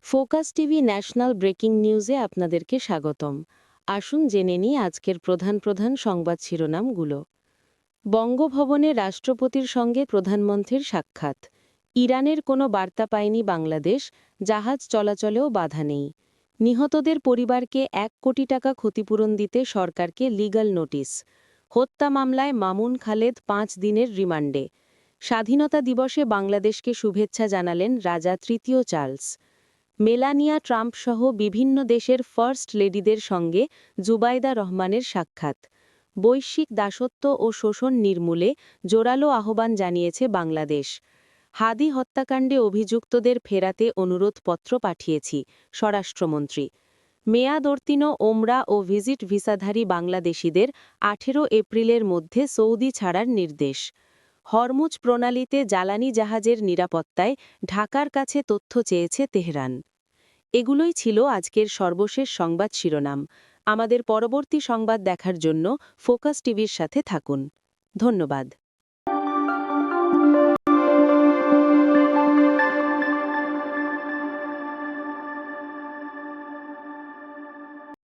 Focus TV national breaking নিউজে আপনাদেরকে স্বাগতম। আসুন জেনে নিই আজকের প্রধান প্রধান সংবাদ শিরোনামগুলো। বঙ্গভবনে রাষ্ট্রপতির সঙ্গে প্রধানমন্ত্রীর সাক্ষাৎ। ইরানের কোনো বার্তা পায়নি বাংলাদেশ, জাহাজ চলাচলেও বাধা নেই। নিহতদের পরিবারকে ১ কোটি টাকা ক্ষতিপূরণ দিতে সরকারকে লিগ্যাল নোটিশ। হত্যা মামলায় মামুন খালেদ ৫ দিনের রিমান্ডে। স্বাধীনতা দিবসে বাংলাদেশকে শুভেচ্ছা জানালেন রাজা তৃতীয় চার্লস। মেলানিয়া ট্রাম্পসহ বিভিন্ন দেশের ফার্স্ট লেডিদের সঙ্গে জুবাইদা রহমানের সাক্ষাৎ। বৈশ্বিক দাসত্ব ও শোষণ নির্মূলে জোরালো আহ্বান জানিয়েছে বাংলাদেশ। হাদি হত্যাকাণ্ডে অভিযুক্তদের ফেরাতে অনুরোধপত্র পাঠিয়েছি, স্বরাষ্ট্রমন্ত্রী। মেয়াদোত্তীর্ণ ওমরা ও ভিজিট ভিসাধারী বাংলাদেশিদের ১৮ এপ্রিলের মধ্যে সৌদি ছাড়ার নির্দেশ। হরমুজ প্রণালীতে জ্বালানি জাহাজের নিরাপত্তায় ঢাকার কাছে তথ্য চেয়েছে তেহরান। এগুলোই ছিল আজকের সর্বশেষ সংবাদ শিরোনাম। আমাদের পরবর্তী সংবাদ দেখার জন্য ফোকাস টিভির সাথে থাকুন। ধন্যবাদ।